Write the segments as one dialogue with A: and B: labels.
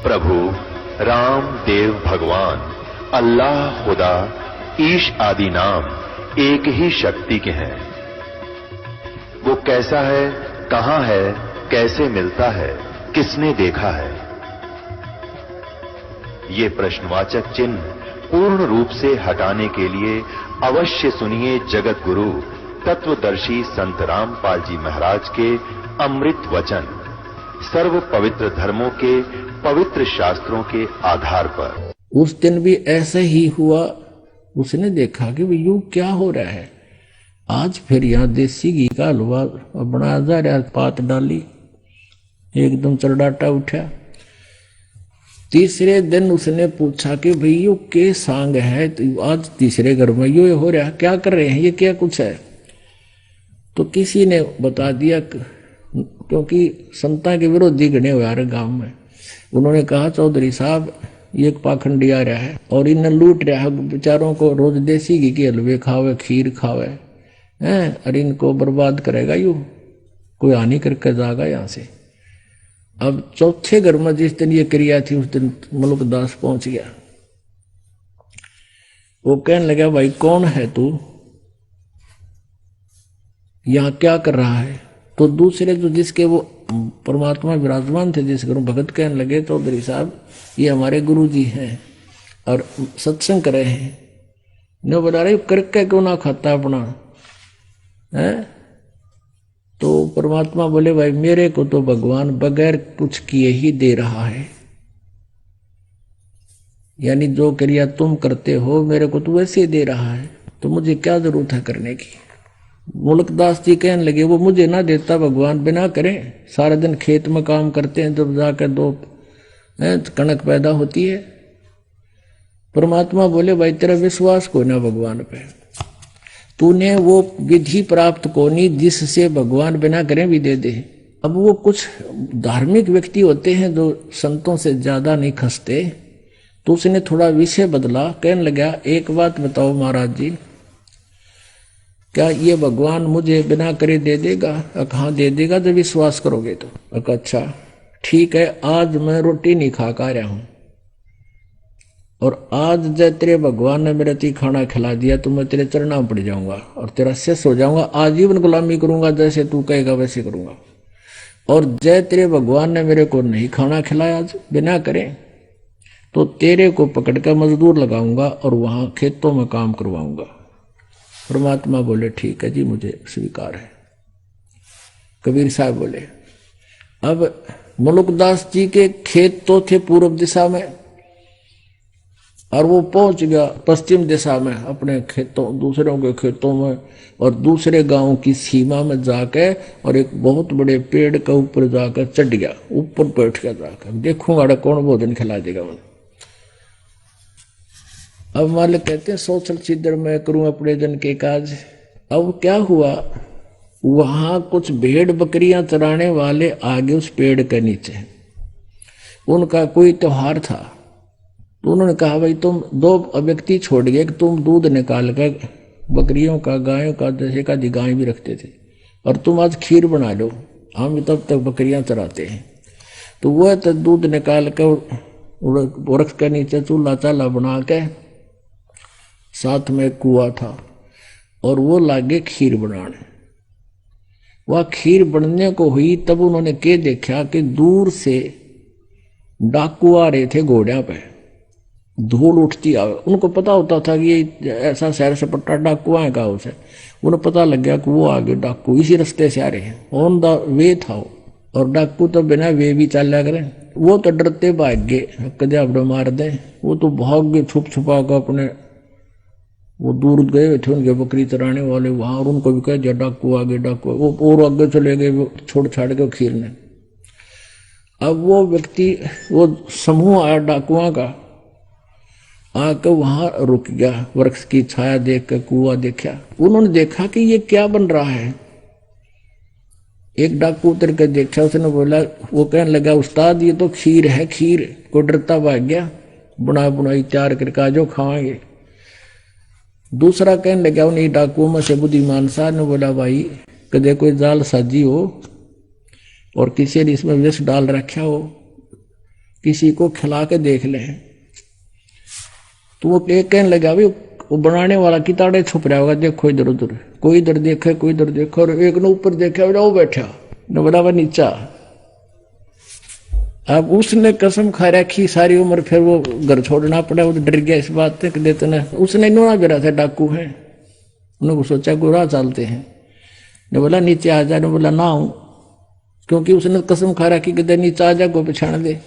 A: प्रभु राम देव भगवान अल्लाह खुदा ईश आदि नाम एक ही शक्ति के हैं। वो कैसा है, कहां है, कैसे मिलता है, किसने देखा है? ये प्रश्नवाचक चिन्ह पूर्ण रूप से हटाने के लिए अवश्य सुनिए जगत गुरु तत्वदर्शी संत रामपाल जी महाराज के अमृत वचन, सर्व पवित्र धर्मों के पवित्र शास्त्रों के आधार पर।
B: उस दिन भी ऐसे ही हुआ। उसने देखा कि यूं क्या हो रहा है। आज फिर यहाँ देसी घी का हलवा बनाया जा रहा, पात डाली, एकदम चरडाटा उठा। तीसरे दिन उसने पूछा कि भाई यो के सांग है, तो आज तीसरे घर में यो हो रहा, क्या कर रहे हैं, ये क्या कुछ है? तो किसी ने बता दिया, क्योंकि संता के विरोधी गणे हुआ रहे गांव में। उन्होंने कहा चौधरी साहब ये एक पाखंडी आ रहा है और इन्हें लूट रहा है बेचारों को, रोज देसी घी के हलवे खावे, खीर खावे हैं, और इनको बर्बाद करेगा, यू कोई हानि करके जाएगा यहाँ से। अब चौथे घर में जिस दिन ये क्रिया थी उस दिन मुल्कदास पहुंच गया। वो कहने लगा भाई कौन है तू, यहाँ क्या कर रहा है? तो दूसरे जो जिसके वो परमात्मा विराजमान थे जिस घर भगत कहने लगे चौधरी साहब ये हमारे गुरु जी हैं और सत्संग कर रहे हैं। न बता रहे करके क्यों ना खाता अपना है? तो परमात्मा बोले भाई मेरे को तो भगवान बगैर कुछ किए ही दे रहा है, यानी जो क्रिया तुम करते हो मेरे को तो वैसे ही दे रहा है, तो मुझे क्या जरूरत है करने की? मुल्कदास जी कहने लगे वो मुझे ना देता भगवान बिना करें, सारा दिन खेत में काम करते हैं, जब जाकर दो कणक पैदा होती है। परमात्मा बोले भाई तेरा विश्वास को ना भगवान पे, तूने वो विधि प्राप्त को नहीं जिससे भगवान बिना करें भी दे दे। अब वो कुछ धार्मिक व्यक्ति होते हैं जो संतों से ज्यादा नहीं खसते, तो उसने थोड़ा विषय बदला। कहने लगा एक बात बताओ महाराज जी, क्या ये भगवान मुझे बिना करे दे देगा? हाँ दे देगा जब विश्वास करोगे तो। अच्छा ठीक है, आज मैं रोटी नहीं खा कर रहा हूं और आज जब तेरे भगवान ने मेरे ती खाना खिला दिया तो मैं तेरे चरणों में पड़ जाऊंगा और तेरा शिष्य हो जाऊंगा, आजीवन गुलामी करूंगा, जैसे तू कहेगा वैसे करूंगा। और जय तेरे भगवान ने मेरे को नहीं खाना खिलाया आज बिना करे, तो तेरे को पकड़ कर मजदूर लगाऊंगा और वहां खेतों में काम करवाऊंगा। परमात्मा बोले ठीक है जी, मुझे स्वीकार है। कबीर साहब बोले अब मुल्कदास जी के खेत तो थे पूर्व दिशा में और वो पहुंच गया पश्चिम दिशा में अपने खेतों, दूसरों के खेतों में और दूसरे गांव की सीमा में जाकर और एक बहुत बड़े पेड़ के ऊपर जाकर चढ़ गया, ऊपर बैठ गया जाकर, देखूंगा कौन भोजन खिला देगा मुझे। अब मालिक कहते हैं सोचल छिद्र मैं करूं अपने जन के काज। अब क्या हुआ, वहां कुछ भेड़ बकरियां चराने वाले आगे उस पेड़ के नीचे, उनका कोई त्योहार था, तो उन्होंने कहा भाई तुम दो व्यक्ति छोड़ गए कि तुम दूध निकाल कर बकरियों का, गायों का, जैसे का गाय भी रखते थे, और तुम आज खीर बना लो, हम तब तक बकरियां चराते हैं। तो वह तो दूध निकाल कर वृक्ष के नीचे चूल्हा चाला बना के, साथ में कुआं था और वो लागे खीर बनाने। वह खीर बनने को हुई तब उन्होंने के देखा कि दूर से डाकू आ रहे थे घोड़िया पे, धूल उठती आवे। उनको पता होता था कि ये ऐसा शहर सपट्टा डाकू आएगा उसे, उन्हें पता लग गया कि वो आगे डाकू इसी रास्ते से आ रहे हैं, ऑन द वे था वो। और डाकू तो बिना वे भी चल करें, वो तो डरते भाग गए, कदे अपने मार दे, वो तो भाग गए छुप छुपा कर अपने, वो दूर गए थे उनके बकरी चराने वाले वहां, और उनको भी कह दिया डाकू आगे, डाकू, वो और आगे चले गए छोड़ छाड़ के खीर ने। अब वो व्यक्ति, वो समूह आया डाकुओं का, आकर वहां रुक गया, वृक्ष की छाया देख कर कुआं देखा। उन्होंने देखा कि ये क्या बन रहा है। एक डाकू उतर कर देखा, उसने बोला, वो कहने लगा उस्ताद ये तो खीर है, खीर। को डरता भाग गया, बुना बुनाई तैयार करके आज खाएंगे। दूसरा कहने लगा उन्हीं डाकुओं में से बुद्धिमान साहब ने बोला भाई कदे कोई जाल साजी हो और किसी ने इसमें विष डाल रखा हो किसी को खिला के देख ले। तो वो कहने लगा भाई वो बनाने वाला किताड़े छुप रहा होगा, देखो इधर उधर, कोई इधर देखे कोई इधर देखो, और एक ने ऊपर देखा वो बैठा न बड़ा वो नीचा। अब उसने कसम खा रखी सारी उम्र, फिर वो घर छोड़ना पड़ा, वो डर गया इस बात से देते न। उसने नोना बेरा था डाकू है, उन्होंने सोचा गुरा चलते हैं, ने बोला नीचे आ जा, ने बोला ना हूं, क्योंकि उसने कसम खा रखी कि नीचे आ जा को पछाण दे।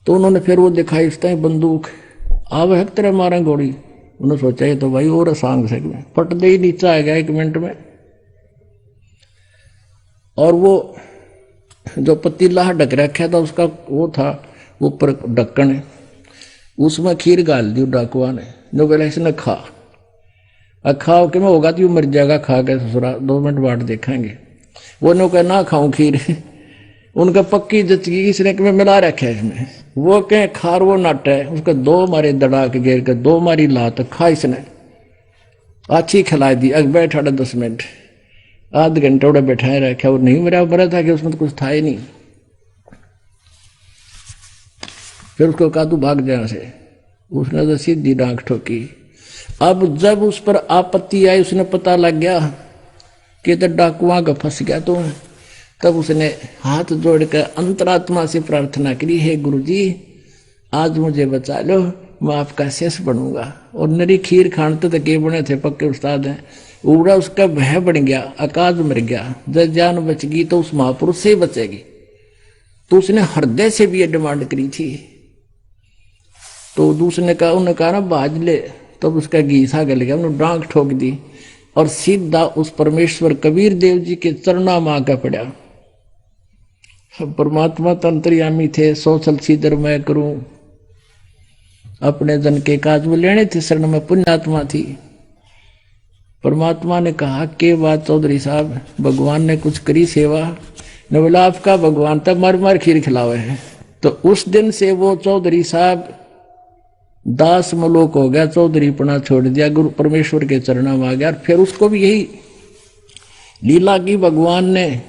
B: तो उन्होंने फिर वो दिखाई इस टाइम बंदूक, आव है तेरे मारे गोली। उन्होंने सोचा ये तो भाई और आसान से फट दे ही नीचे आ गया 1 मिनट में। और वो जो पतीला ढक रखा था उसका वो था ऊपर ढक्कन, उसमें खीर गाल दी डाकुआ ने, जो बोला इसने खा, खाओ कि मैं होगा तो मर जाएगा खा के ससुरा, 2 मिनट बाद देखेंगे। वो ने कहा ना खाऊं खीर, उनका पक्की जच गई, इसने कि मैं मिला रखा है इसमें। वो कहे खार वो नट है, उसके 2 मारे दड़ा के गिर के 2 मारी लात खा, इसने अच्छी खिला दी। अग बैठा 10 मिनट आध घंटे उड़े बैठाए रखा, वो नहीं मेरा बरा था कि उसमें तो कुछ था ही नहीं। फिर उसको कहा तू भाग जा से, उसने तो सीधी डांक ठोकी। अब जब उस पर आपत्ति आई, उसने पता लग गया कि तो डाकुआ का फंस गया, तो तब उसने हाथ जोड़कर अंतरात्मा से प्रार्थना करी, हे गुरुजी आज मुझे बचा लो, मैं आपका शेष बनूंगा। और नरी खीर खानते तो के बने थे, पक्के उस्ताद हैं। उड़ा उसका भय बन गया, आकाश मर गया, जब जान बच गई तो उस महापुरुष से बचेगी। तो उसने हृदय से भी ये डिमांड करी थी। तो दूसरे कहा, उन्होंने कहा ना बाज ले, तब उसका घीसा गल गया, उन्होंने डांक ठोक दी और सीधा उस परमेश्वर कबीर देव जी के चरणा में आकर पड़ा। परमात्मा तंत्रियामी थे, सोचल सीधर मैं करूं, अपने जन के काज में लेने थे, शरण में पुण्यात्मा थी। परमात्मा ने कहा के बात चौधरी साहब, भगवान ने कुछ करी सेवा, ने बोला आपका भगवान तब मार मार खीर खिलावे है। तो उस दिन से वो चौधरी साहब दास मलोक हो गया, चौधरी पना छोड़ दिया, गुरु परमेश्वर के चरणों में आ गया। फिर उसको भी यही लीला की, भगवान ने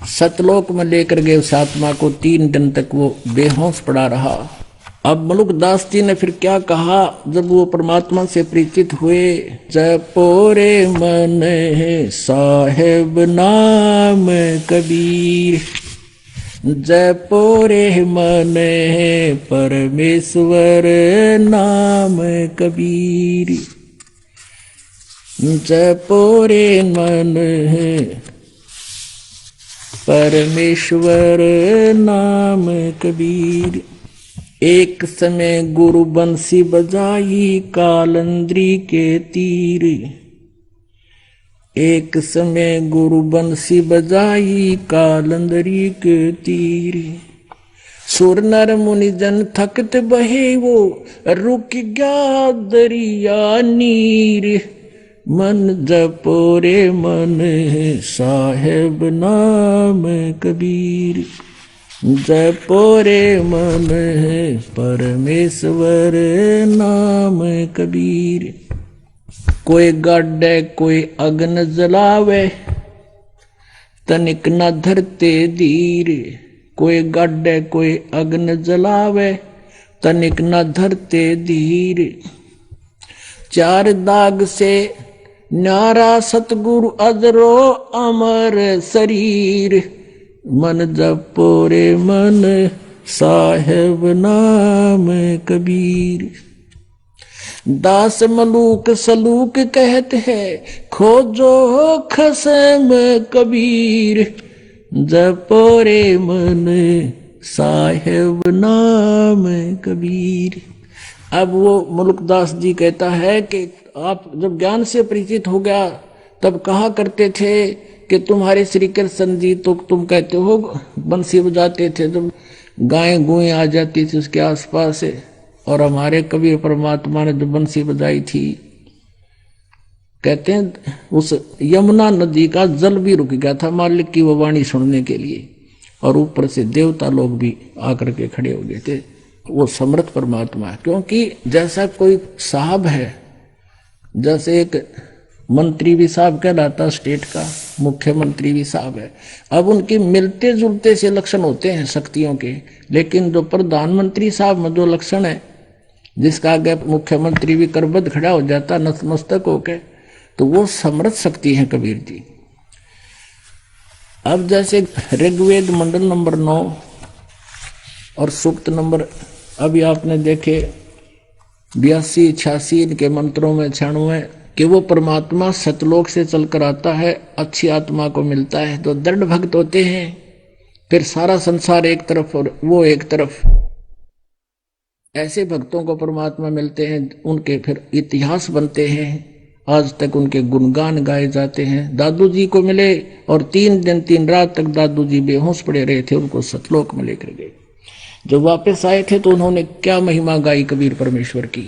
B: सतलोक में लेकर गए उस आत्मा को, 3 दिन तक वो बेहोश पड़ा रहा। अब मलुक दास जी ने फिर क्या कहा, जब वो परमात्मा से परिचित हुए, जपोरे मन साहेब नाम कबीर, जपोरे मन परमेश्वर नाम कबीर, जपोरे मन परमेश्वर नाम कबीर। एक समय गुरु बंसी बजाई कालंद्री के तीर, एक समय गुरु बंसी बजाई कालंद्री के तीर, सुर नर मुनि जन थकत बहे वो रुक गया दरिया नीर, मन जपोरे मन साहेब नाम कबीर, जपोरे मन परमेश्वर नाम कबीर। कोई गाड़े कोई अग्न जलावे, तनिक न धरते धीर, कोई गाड़े कोई अग्न जलावे, तनिक न धरते धीर, 4 दाग से न्यारा सतगुरु अजरो अमर शरीर, मन जपोरे मन साहेब नाम कबीर। दास मलूक सलूक कहते हैं, खोजो खसम कबीर, जपोरे मन साहेब नाम कबीर। अब वो मुल्कदास जी कहता है कि आप जब ज्ञान से परिचित हो गया तब कहा करते थे कि तुम्हारे श्री कृष्ण जी, तो तुम कहते हो बंसी बजाते थे, जब गायें गुएं आ जाती थी उसके आसपास से, और हमारे कबीर परमात्मा ने जो बंसी बजाई थी, कहते हैं उस यमुना नदी का जल भी रुक गया था मालिक की वो वाणी सुनने के लिए, और ऊपर से देवता लोग भी आकर के खड़े हो गए थे। वो समर्थ परमात्मा है, क्योंकि जैसा कोई साहब है, जैसे एक मंत्री भी साहब कहलाता स्टेट का, मुख्यमंत्री भी साहब है। अब उनके मिलते जुलते से लक्षण होते हैं शक्तियों के, लेकिन जो प्रधानमंत्री साहब में जो लक्षण है, जिसका आगे मुख्यमंत्री भी करबद्ध खड़ा हो जाता नतमस्तक होके, तो वो समर्थ शक्ति है कबीर जी। अब जैसे ऋग्वेद मंडल नंबर 9 और सूक्त नंबर अभी आपने देखे 82, 86 इनके मंत्रों में 96 कि वो परमात्मा सतलोक से चलकर आता है, अच्छी आत्मा को मिलता है, तो दृढ़ भक्त होते हैं, फिर सारा संसार एक तरफ और वो एक तरफ, ऐसे भक्तों को परमात्मा मिलते हैं, उनके फिर इतिहास बनते हैं, आज तक उनके गुणगान गाए जाते हैं। दादू जी को मिले और 3 दिन 3 रात तक दादू जी बेहोश पड़े रहे थे, उनको सतलोक में लेकर गए। जब वापस आए थे तो उन्होंने क्या महिमा गाई कबीर परमेश्वर की।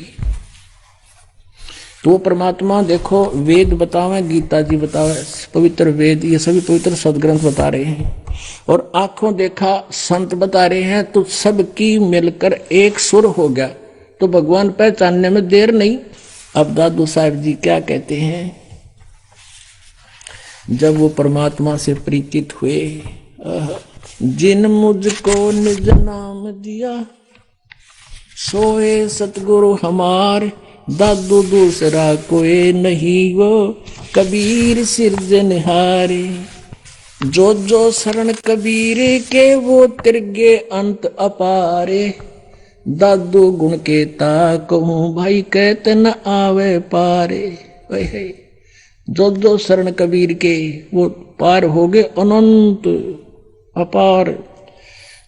B: तो परमात्मा देखो वेद बतावे, गीता जी बतावे, पवित्र वेद ये सभी पवित्र सदग्रंथ बता रहे हैं, और आंखों देखा संत बता रहे हैं, तो सबकी मिलकर एक सुर हो गया, तो भगवान पहचानने में देर नहीं। अब दादू साहब जी क्या कहते हैं, जब वो परमात्मा से परिचित हुए, जिन मुझको निज नाम दिया सोए सतगुरु हमार, दादू दूसरा कोई नहीं वो कबीर सिरजनहारे, जो जो शरण कबीर के वो तिरगे अंत अपारे, दादू गुण के ता कहूँ भाई कहते न आवे पारे। जो जो शरण कबीर के वो पार हो गए अनंत अपार।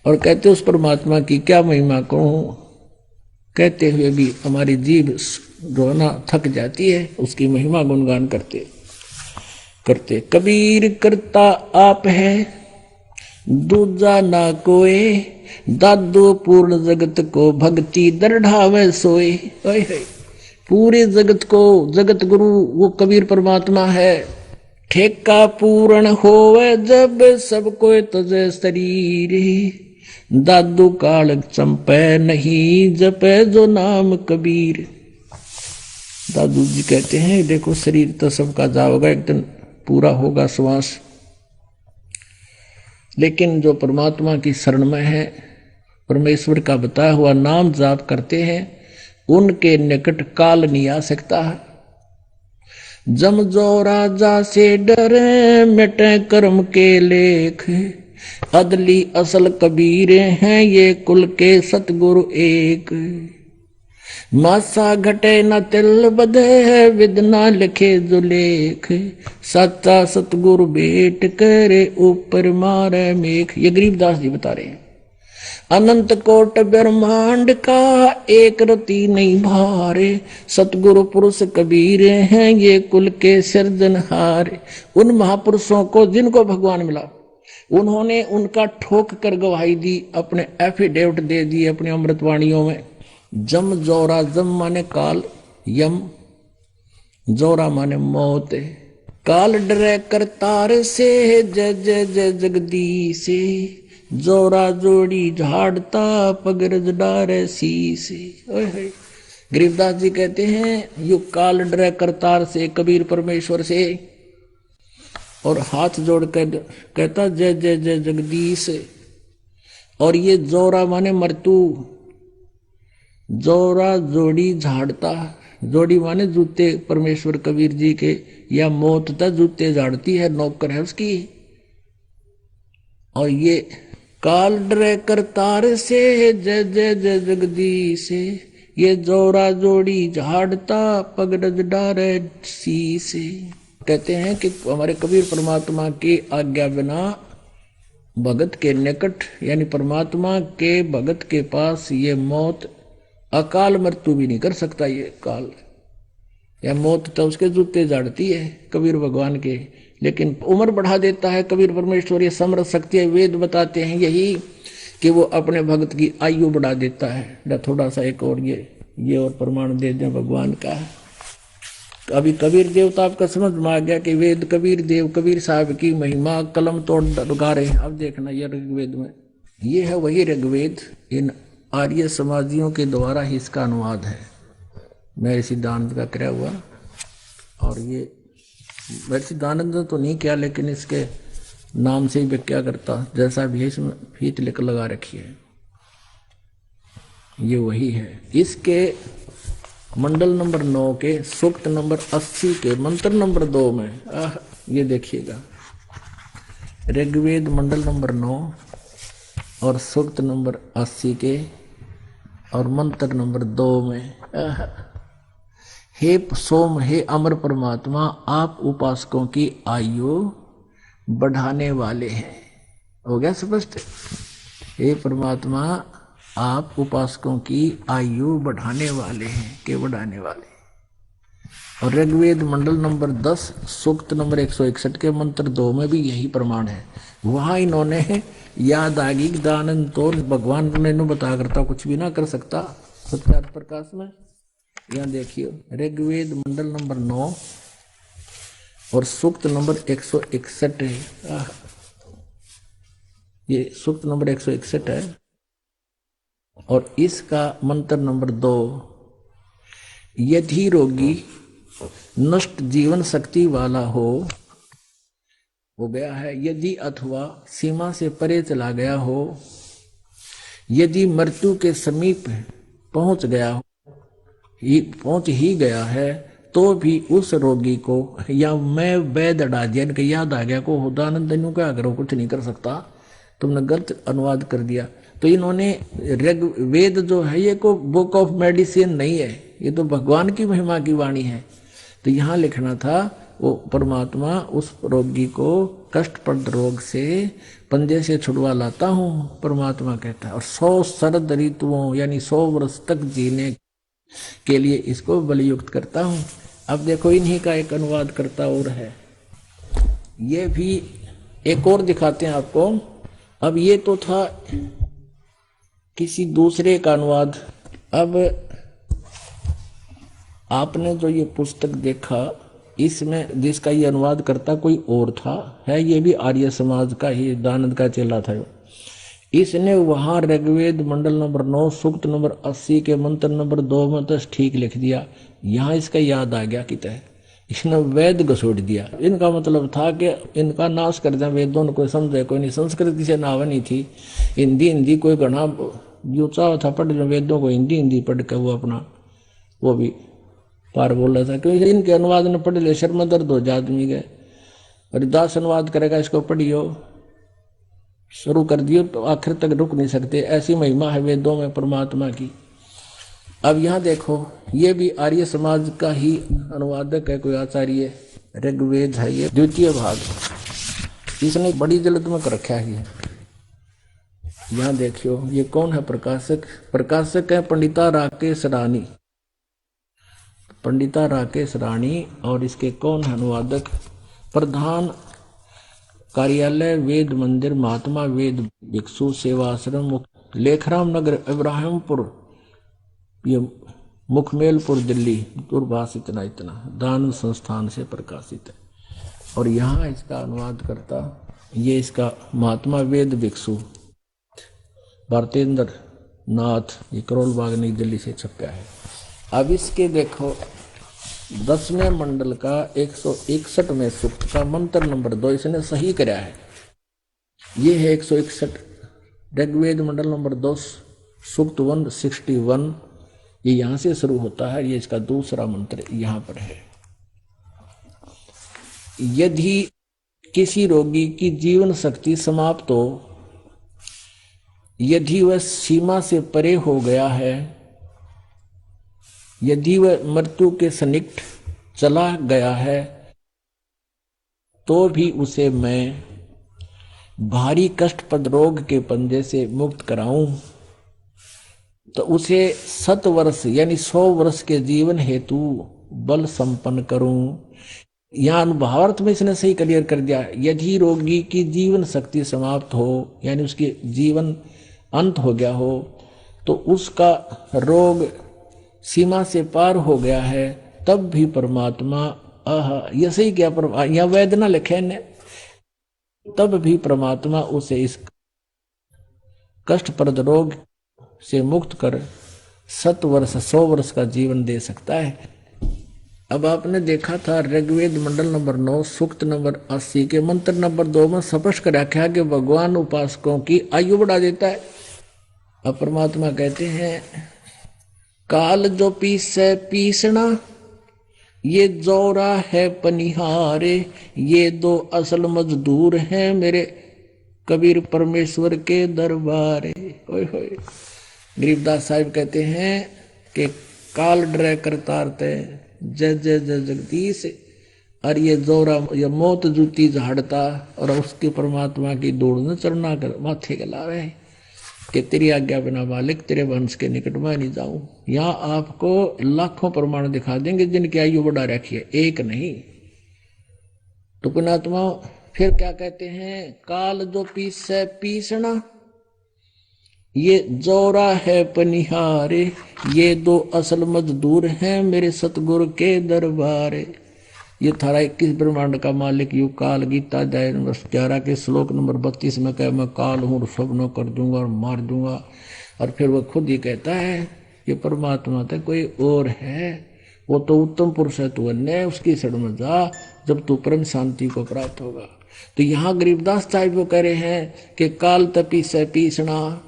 B: और कहते उस परमात्मा की क्या महिमा कहूँ, कहते हुए भी हमारी जीभ रोना थक जाती है, उसकी महिमा गुणगान करते करते। कबीर करता आप है दूजा ना कोई, दादू पूर्ण जगत को भक्ति दृढ़ावे सोए। पूरे जगत को जगत गुरु वो कबीर परमात्मा है। ठेका पूर्ण होवे जब सब कोई तजे शरीर, दादू काल चंपे नहीं जपे जो नाम कबीर। दादू जी कहते हैं देखो शरीर तो सबका जाओगा, एक दिन पूरा होगा श्वास, लेकिन जो परमात्मा की शरण में है, परमेश्वर का बताया हुआ नाम जाप करते हैं, उनके निकट काल नहीं आ सकता। जम जो राजा से डरे मिटे कर्म के लेख, अदली असल कबीर हैं ये कुल के सतगुरु एक। मासा घटे न तिल बधे विद ना लिखे जो लेख, सच्चा सतगुरु भेंट करे ऊपर मारे मेघ। ये गरीबदास जी बता रहे हैं। अनंत कोट ब्रह्मांड का एक रति नहीं भारे, सतगुरु पुरुष कबीर हैं ये कुल के सिरजनहार। उन महापुरुषों को जिनको भगवान मिला, उन्होंने उनका ठोक कर गवाही दी, अपने एफिडेविट दे दिए अपनी अमृतवाणियों में। जम जोरा, जम माने काल, यम जोरा माने मौत। काल डरे करतार से जय जय जय जगदीश, जोरा जोड़ी झाड़ता पगरज डारे शीश। गरीबदास जी कहते हैं यू काल डरे करतार से, कबीर परमेश्वर से, और हाथ जोड़ कर कहता जय जय जय जगदीश। और ये जोरा माने मृत्यु, जोरा जोड़ी झाड़ता, जोड़ी माने जूते परमेश्वर कबीर जी के, या मौत तक जूते झाड़ती है, नौकर है उसकी। और ये काल डरे करतार से जय जय जय जगदीश, ये जोरा जोड़ी झाड़ता पगडज डारे शीश। कहते हैं कि हमारे कबीर परमात्मा की आज्ञा बिना भगत के निकट, यानी परमात्मा के भगत के पास ये मौत, अकाल मृत्यु भी नहीं कर सकता। ये काल या मौत तो उसके जूते झाड़ती है कबीर भगवान के, लेकिन उम्र बढ़ा देता है कबीर परमेश्वर। ये समर्थ शक्ति है, वेद बताते हैं यही कि वो अपने भगत की आयु बढ़ा देता है। थोड़ा सा एक और ये और प्रमाण दे दें भगवान का। अभी कबीर देव तो आपका समझ में आ गया कि वेद कबीर देव कबीर साहब की महिमा कलम तोड़ गा रहे हैं। अब देखना ये ऋग्वेद में, ये है वही ऋग्वेद, इन आर्य समाजियों के द्वारा ही इसका अनुवाद है, मेरे सिद्धांत का कराया हुआ। और ये वैसे दानंद तो नहीं किया, लेकिन इसके नाम से ही व्याख्या करता, जैसा भी है इसमें फीत लिख लगा रखी है, ये वही है। इसके मंडल नंबर 9 के सूक्त नंबर 80 के मंत्र नंबर 2 में ये देखिएगा, ऋग्वेद मंडल नंबर 9 और सूक्त नंबर 80 के और मंत्र नंबर 2 में, हे सोम, हे अमर परमात्मा, आप उपासकों की आयु बढ़ाने वाले हैं। हो गया स्पष्ट? हे परमात्मा, आप उपासकों की आयु बढ़ाने वाले हैं, के बढ़ाने वाले। और ऋग्वेद मंडल नंबर 10 सूक्त नंबर 161 के मंत्र 2 में भी यही प्रमाण है। वहां इन्होंने याद आ गई दानंद तो भगवान ने बता करता कुछ भी ना कर सकता सत्यार्थ प्रकाश में। यहाँ देखिए ऋग्वेद मंडल नंबर 9 और सूक्त नंबर 161 है। ये सूक्त नंबर 161 है और इसका मंत्र नंबर 2, यदि रोगी नष्ट जीवन शक्ति वाला हो गया है, यदि अथवा सीमा से परे चला गया हो, यदि मृत्यु के समीप पहुंच ही गया है, तो भी उस रोगी को, या मैं वैद अड़ा दिया, इनके याद आ गया को दानंद क्या करो, कुछ नहीं कर सकता, तुमने गलत अनुवाद कर दिया। तो इन्होंने वेद जो है ये को बुक ऑफ मेडिसिन नहीं है, ये तो भगवान की महिमा की वाणी है। तो यहाँ लिखना था वो परमात्मा उस रोगी को कष्टप्रद रोग से पंजे से छुड़वा लाता हूँ, परमात्मा कहता है। और 100 शरद ऋतुओं यानी 100 वर्ष तक जीने के लिए इसको बलियुक्त करता हूँ। अब देखो इन्हीं का एक अनुवाद करता और है, ये भी एक और दिखाते हैं आपको। अब ये तो था किसी दूसरे का अनुवाद। अब आपने जो ये पुस्तक देखा इसमें जिसका ये अनुवाद करता कोई और था, है ये भी आर्य समाज का ही दानंद का चेला था। इसने वहां ऋग्वेद मंडल नंबर 9 सूक्त नंबर 80 के मंत्र नंबर 2 में तो ठीक लिख दिया, यहाँ इसका याद आ गया कि इसने वेद घसोड़ दिया। इनका मतलब था कि इनका नाश कर दें, वेदों ने कोई समझे कोई नहीं, संस्कृत किसी नाव नहीं थी, हिंदी कोई घना जो चाह था पढ़ वेदों को हिंदी पढ़ के वो अपना वो भी पार बोल रहा था, क्योंकि इनके अनुवाद ने पढ़ लिया, शर्मा दर्द हो जा आदमी गए। हरिदास अनुवाद करेगा इसको पढ़ियो, शुरू कर दियो तो आखिर तक रुक नहीं सकते, ऐसी महिमा है वेदों में परमात्मा की। अब यहाँ देखो ये भी आर्य समाज का ही अनुवादक है, कोई आचार्य, ऋग्वेद है ये 2य भाग, इसने बड़ी जल्द में कर रखा है। यहाँ देखियो ये कौन है प्रकाशक, प्रकाशक है पंडिता राकेश रानी, पंडिता राकेश रानी। और इसके कौन है अनुवादक, प्रधान कार्यालय वेद मंदिर महात्मा वेद भिक्षु सेवाश्रम लेखराम नगर इब्राहिमपुर, ये मुखमेलपुर दिल्ली, दूरभाष इतना दान संस्थान से प्रकाशित है। और यहाँ इसका अनुवाद करता ये इसका महात्मा वेद भिक्षु भारतेंद्र नाथ, ये करोल बाग नई दिल्ली से छपा है। अब इसके देखो 10वें मंडल का 161वें सूक्त का मंत्र नंबर 2 इसने सही कराया है। ये है 161 ऋग्वेद मंडल नंबर 2 सूक्त 161, ये यहाँ से शुरू होता है, ये इसका दूसरा मंत्र यहाँ पर है। यदि किसी रोगी की जीवन शक्ति समाप्त हो, यदि वह सीमा से परे हो गया है, यदि वह मृत्यु के सन्निकट चला गया है, तो भी उसे मैं भारी कष्टप्रद रोग के पंजे से मुक्त कराऊं, तो उसे 7 वर्ष यानी 100 वर्ष के जीवन हेतु बल संपन्न करूं। यहाँ अनुभावार्थ में इसने सही क्लियर कर दिया, यदि रोगी की जीवन शक्ति समाप्त हो यानी उसकी जीवन अंत हो गया हो, तो उसका रोग सीमा से पार हो गया है, तब भी परमात्मा ये सही क्या, यहाँ वेद ना लिखे ने, तब भी परमात्मा उसे इस कष्टप्रद रोग से मुक्त कर 7 वर्ष 100 वर्ष का जीवन दे सकता है। अब आपने देखा था ऋग्वेद मंडल नंबर 9 सूक्त नंबर 80 के मंत्र नंबर 2 में स्पष्ट कर रखा है कि भगवान उपासकों की आयु बढ़ा देता है। अब परमात्मा कहते हैं काल जो पीसे पीसना, ये जोरा है पनिहारे, ये दो असल मजदूर हैं मेरे कबीर परमेश्वर के दरबारे। ओए होए। गरीबदास साहिब कहते हैं कि काल डरे करतारते जय जय जय जगदीश, और ये जोरा ये मौत जूती झाड़ता और उसके परमात्मा की दौड़ न चढ़ना कर माथे गलावे कि तेरी आज्ञा बिना मालिक तेरे वंश के निकट में नहीं जाऊं। यहाँ आपको लाखों प्रमाण दिखा देंगे जिनकी आयु बढ़ा रखी है, एक नहीं। तो पुणात्मा फिर क्या कहते हैं, काल जो पीसे पीसना, ये जोरा है पनिहारे, ये दो असल मजदूर हैं मेरे सतगुरु के दरबारे। ये थारा 21 ब्रह्मांड का मालिक यू काल गीता अध्याय नंबर 11 के श्लोक नंबर 32 में कहे मैं काल हूँ, सबनो कर दूंगा और मार दूंगा। और फिर वह खुद ही कहता है ये परमात्मा तो कोई और है, वो तो उत्तम पुरुष है, तू अन्य उसकी शरण में जा जब तू परम शांति को प्राप्त होगा। तो यहाँ गरीबदास साहिब वो कह रहे हैं कि काल तपी से पीसना,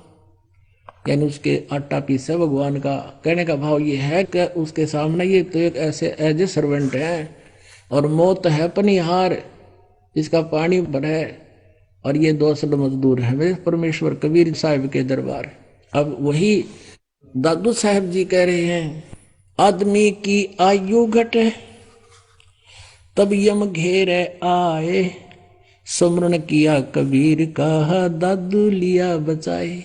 B: यानी उसके आटा पीसे भगवान का। कहने का भाव ये है कि उसके सामने ये तो एक ऐसे एज ए सर्वेंट है, और मौत है पनिहार इसका पानी बढ़े, और ये दो असल मजदूर है मेरे परमेश्वर कबीर साहिब के दरबार। अब वही दादू साहब जी कह रहे हैं आदमी की आयु घटे तब यम घेरे आए, सुमरन किया कबीर का दादू लिया बचाए।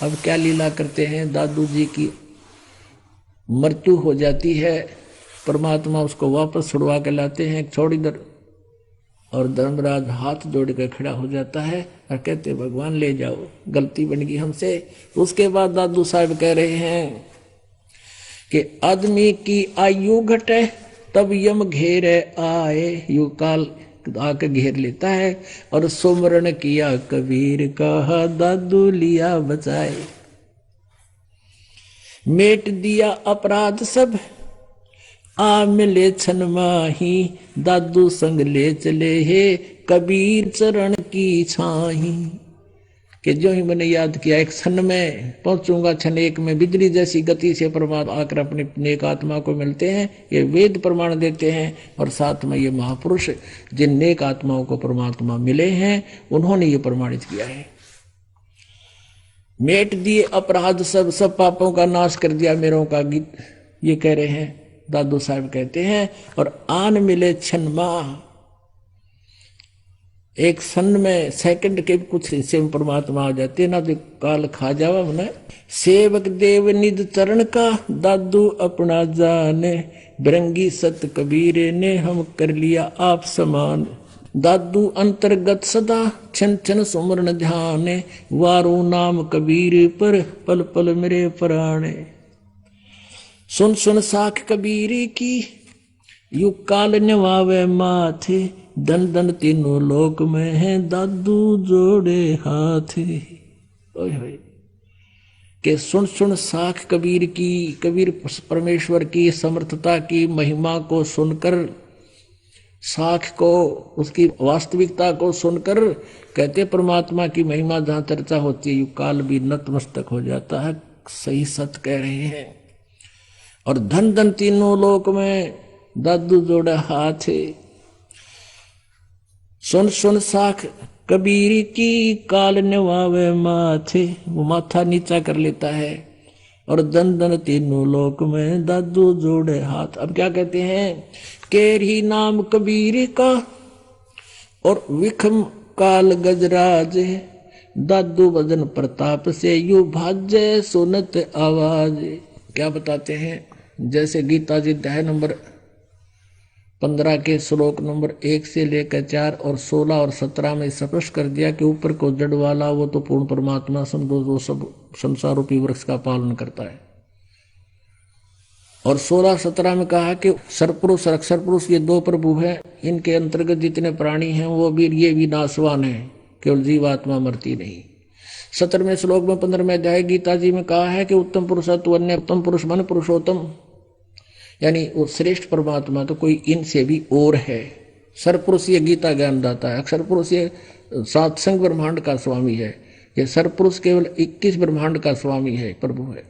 B: अब क्या लीला करते हैं, दादू जी की मृत्यु हो जाती है, परमात्मा उसको वापस छुड़वा के लाते हैं छोड़ इधर, और धर्मराज हाथ जोड़ कर खड़ा हो जाता है और कहते भगवान ले जाओ, गलती बन गई हमसे। उसके बाद दादू साहब कह रहे हैं कि आदमी की आयु घटे तब यम घेरे आए, यू काल आके घेर लेता है, और सुमरन किया कबीर का दादू लिया बचाए। मेट दिया अपराध सब आ मिले छन माही, दादू संग ले चले हे कबीर चरण की छाही। कि जो ही मैंने याद किया एक क्षण में पहुंचूंगा, क्षण एक में बिजली जैसी गति से परमात्मा आकर अपने नेक आत्मा को मिलते हैं, ये वेद प्रमाण देते हैं। और साथ में ये महापुरुष जिन नेक आत्माओं को परमात्मा मिले हैं उन्होंने ये प्रमाणित किया है। मेट दिए अपराध सब, सब पापों का नाश कर दिया मेरों का गीत, ये कह रहे हैं दादू साहब कहते हैं। और आन मिले क्षण माह, एक क्षण में सेकंड के कुछ हिस्से में परमात्मा आ जाते ना, तो काल खा जावा मना। सेवक देव निज चरण का दादू अपना जाने, बिरंगी सत कबीर ने हम कर लिया आप समान। दादू अंतर्गत सदा छन छन सुमरन ध्याने, वारू नाम कबीर पर पल पल मेरे प्राणे। सुन सुन साख कबीरी की यू काल नवावे माथे, दन दन तीनों लोक में है दादू जोड़े हाथ। के सुन सुन साख कबीर की, कबीर परमेश्वर की समर्थता की महिमा को सुनकर, साख को उसकी वास्तविकता को सुनकर कहते परमात्मा की महिमा जहां चर्चा होती है यू काल भी नतमस्तक हो जाता है। सही सत कह रहे हैं। और धन धन तीनों लोक में दादू जोड़ा हाथ। सुन सुन साख कबीर की काल नवावे माथे, वो माथा नीचा कर लेता है। और दन दन तीनों लोक में दादू जोड़े हाथ। अब क्या कहते हैं, केरी नाम कबीर का और विखम काल गजराज, दादू वजन प्रताप से यू भाजे सुनत आवाज। क्या बताते हैं, जैसे गीता जी अध्याय नंबर 15 के श्लोक नंबर 1 से लेकर 4 और 16 और 17 में स्पष्ट कर दिया कि ऊपर को जड़ वाला वो तो पूर्ण परमात्मा समझो जो सब संसार रूपी वृक्ष का पालन करता है। और 16-17 में कहा कि सरपुरुष और अक्षर पुरुष ये दो प्रभु हैं, इनके अंतर्गत जितने प्राणी हैं वो भी ये विनाशवान हैं, केवल जीवात्मा मरती नहीं। 17वें श्लोक में 15वें अध्याय गीता जी में कहा है कि उत्तम पुरुष तु अन्य उत्तम पुरुष मन पुरुषोत्तम, यानी वो श्रेष्ठ परमात्मा तो कोई इनसे भी और है। सरपुरुष ये गीता ज्ञान दाता है, अक्षर पुरुष ये सातसंग ब्रह्मांड का स्वामी है, ये सरपुरुष केवल 21 ब्रह्मांड का स्वामी है, प्रभु है।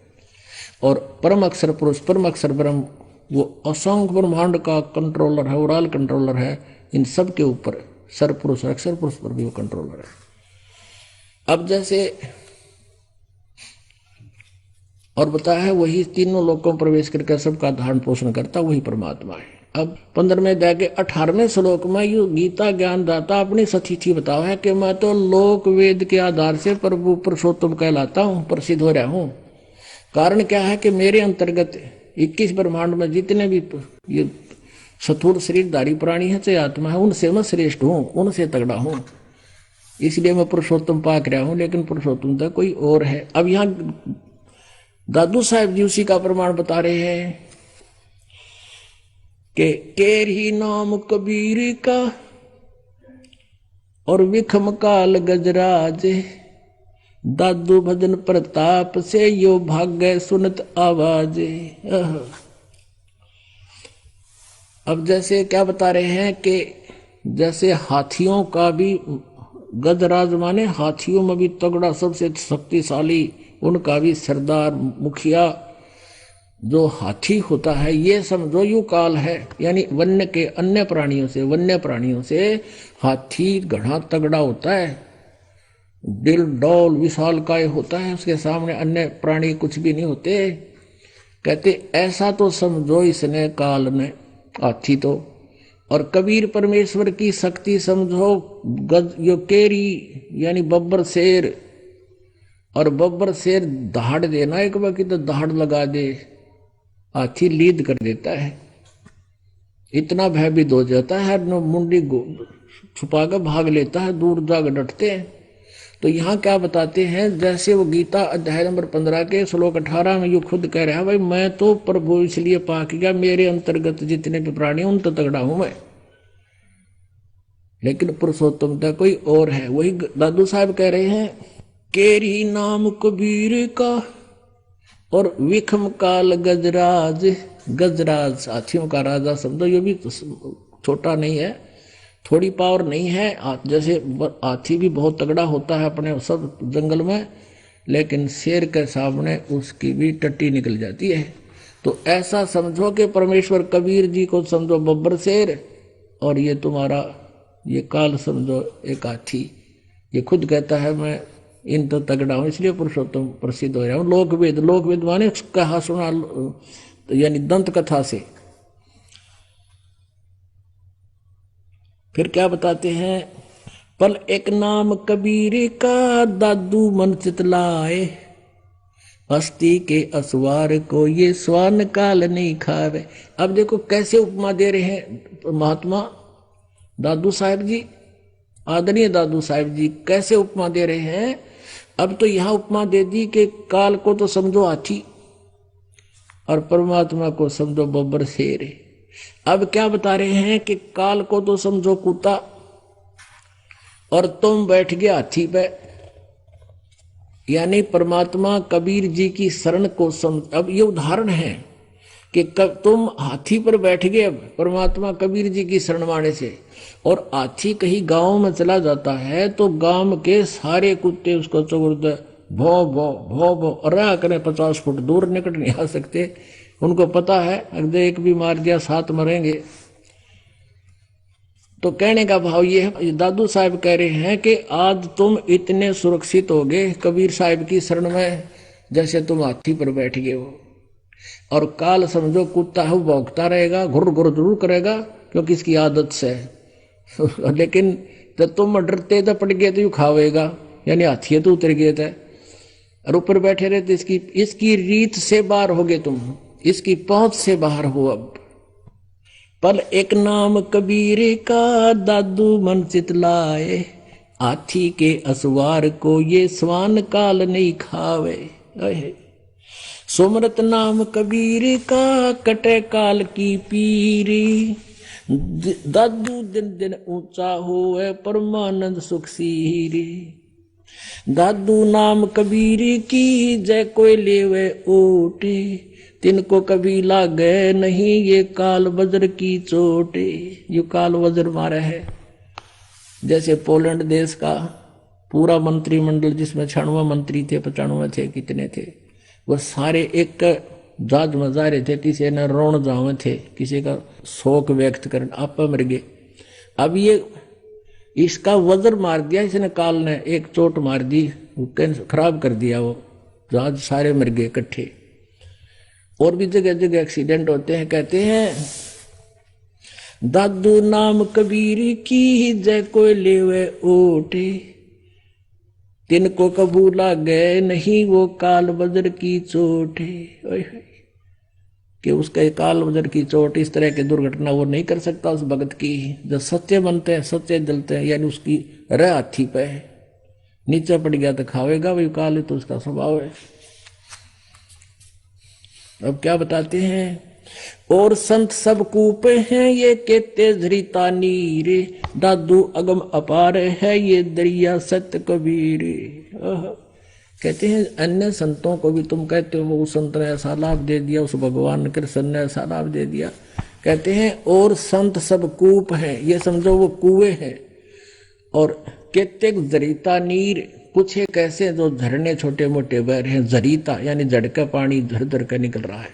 B: और परम अक्षर पुरुष, परम अक्षर ब्रह्म, वो असंख्य ब्रह्मांड का कंट्रोलर है, ओवरऑल कंट्रोलर है इन सब के ऊपर। सरपुरुष और अक्षर पुरुष पर भी वो कंट्रोलर है। अब जैसे और बताया है, वही तीनों लोकों में प्रवेश करके सबका धारण पोषण करता वही परमात्मा है। अब 15वें अध्याय के 18वें श्लोक में यू गीता ज्ञान दाता अपनी सतिथि बताओ है कि मैं तो लोक वेद के आधार से प्रभु पुरुषोत्तम कहलाता हूँ, प्रसिद्ध हो रहा हूँ। कारण क्या है कि मेरे अंतर्गत 21 ब्रह्मांड में जितने भी ये स्थूल शरीरधारी प्राणी है चाहे आत्मा है, उनसे मैं श्रेष्ठ हूँ, उनसे तगड़ा हूँ, इसलिए मैं पुरुषोत्तम पाक रहा हूँ। लेकिन पुरुषोत्तम तो कोई और है। अब यहाँ दादू साहब जी उसी का प्रमाण बता रहे हैं कि केरी नाम कबीर का और विखम काल गजराज, दादू भजन प्रताप से यो भाग्य सुनत आवाज। अब जैसे क्या बता रहे हैं कि जैसे हाथियों का भी गजराज माने हाथियों में भी तगड़ा सबसे शक्तिशाली, उनका भी सरदार मुखिया जो हाथी होता है, ये समझो यू काल है। यानी वन्य के अन्य प्राणियों से हाथी घना तगड़ा होता है, दिल डौल विशाल काय होता है, उसके सामने अन्य प्राणी कुछ भी नहीं होते। कहते ऐसा तो समझो इसने काल ने, हाथी तो। और कबीर परमेश्वर की शक्ति समझो यो केरी यानी बब्बर शेर, और बब्बर शेर दहाड़ देना एक बार की तो दहाड़ लगा दे, हाथी लीद कर देता है, इतना भयभीत हो जाता है, मुंडी छुपा कर भाग लेता है, दूर जाकर डटते हैं। तो यहाँ क्या बताते हैं, जैसे वो गीता अध्याय नंबर 15 के श्लोक 18 में यू खुद कह रहा है, भाई मैं तो प्रभु इसलिए पाक गया, मेरे अंतर्गत जितने भी प्राणी उन तो तगड़ा हूं मैं, लेकिन पुरुषोत्तम तो कोई और है। वही दादू साहब कह रहे हैं, केरी नाम कबीर का और विखम काल गजराज। गजराज हाथियों का राजा समझो, ये भी छोटा नहीं है, थोड़ी पावर नहीं है। जैसे हाथी भी बहुत तगड़ा होता है अपने सब जंगल में, लेकिन शेर के सामने उसकी भी टट्टी निकल जाती है। तो ऐसा समझो कि परमेश्वर कबीर जी को समझो बब्बर शेर, और ये तुम्हारा ये काल समझो एक हाथी। ये खुद कहता है मैं इन तो तगड़ा हूं, इसलिए पुरुषोत्तम प्रसिद्ध हो रहा हूं। लोकवेद माने कहा सुना, यानी दंत कथा से। फिर क्या बताते हैं, पल एक नाम कबीर का दादू मन चितलाए, हस्ती के असवार को ये स्वान काल नहीं खावे। अब देखो कैसे उपमा दे रहे हैं महात्मा दादू साहब जी, आदरणीय दादू साहब जी कैसे उपमा दे रहे हैं। अब तो यहां उपमा दे दी कि काल को तो समझो हाथी और परमात्मा को समझो बब्बर शेर। अब क्या बता रहे हैं कि काल को तो समझो कुत्ता और तुम बैठ गए हाथी पे, यानी परमात्मा कबीर जी की शरण को समझ। अब ये उदाहरण है कि तुम हाथी पर बैठ गए परमात्मा कबीर जी की शरण माने से, और हाथी कहीं गांव में चला जाता है तो गांव के सारे कुत्ते उसको चौड़ते भो भो भो भो, और करें 50 फुट दूर निकट नहीं आ सकते। उनको पता है अगर एक भी मार दिया 7 मरेंगे। तो कहने का भाव ये है, दादू साहब कह रहे हैं कि आज तुम इतने सुरक्षित हो गए कबीर साहब की शरण में जैसे तुम हाथी पर बैठ गए हो, और काल समझो कुत्ता है, वो भौंकता रहेगा, घुर घुर जरूर करेगा क्योंकि इसकी आदत से है। लेकिन जब तुम डरते तो पड़ गए तो यू खावेगा, यानी हाथी तो उतर गए थे और ऊपर बैठे रहे, तो इसकी रीत से बाहर हो गए तुम, इसकी पहुंच से बाहर हो। अब पल एक नाम कबीर का दादू मन चितलाए, हाथी के असवार को ये स्वान काल नहीं खावे। सुमरत नाम कबीर का कटे काल की पीरी, दादू दिन दिन ऊंचा होए परमानंद सुख सीरी। दादू नाम कबीर की जय कोई लेवे ओटे, तिनको कभी लागे नहीं ये काल वज्र की चोटे। ये काल वज्र मारा है। जैसे पोलैंड देश का पूरा मंत्रिमंडल, जिसमें 96 मंत्री थे, 95 थे, कितने थे, वो सारे एक जाज में जा रहे थे। किसी ने रोण जावे थे, किसी का शोक व्यक्त कर, आप मर गए। अब ये इसका वज्र मार दिया इसने, काल ने एक चोट मार दी, खराब कर दिया, वो जहाज सारे मर गए इकट्ठे। और भी जगह जगह एक्सीडेंट होते हैं। कहते हैं दादू नाम कबीर की जय कोई लेवे ओटे, तिनको कबू लागे नहीं वो काल वज्र की चोटे। कि उसका काल वज्र की चोट, इस तरह की दुर्घटना वो नहीं कर सकता उस भगत की। जब सच्चे बनते हैं, सच्चे जलते हैं, यानी उसकी रह हाथी पे है, नीचे पड़ गया तो खावेगा, वही काल है तो उसका स्वभाव है। अब क्या बताते हैं, और संत सब कूपे हैं ये कहते धरिता नीरे, दादू अगम अपार है ये दरिया सत्य कबीरे। कहते हैं अन्य संतों को भी तुम कहते हो उस संत ने ऐसा लाभ दे दिया, उस भगवान कृष्ण ने ऐसा लाभ दे दिया। कहते हैं और संत सब कूप हैं, ये समझो वो कुएं हैं। और कहते जरिता नीर, कुछ एक ऐसे जो झरने छोटे मोटे बह रहे हैं, जरीता यानी झड़का पानी झर झर कर निकल रहा है।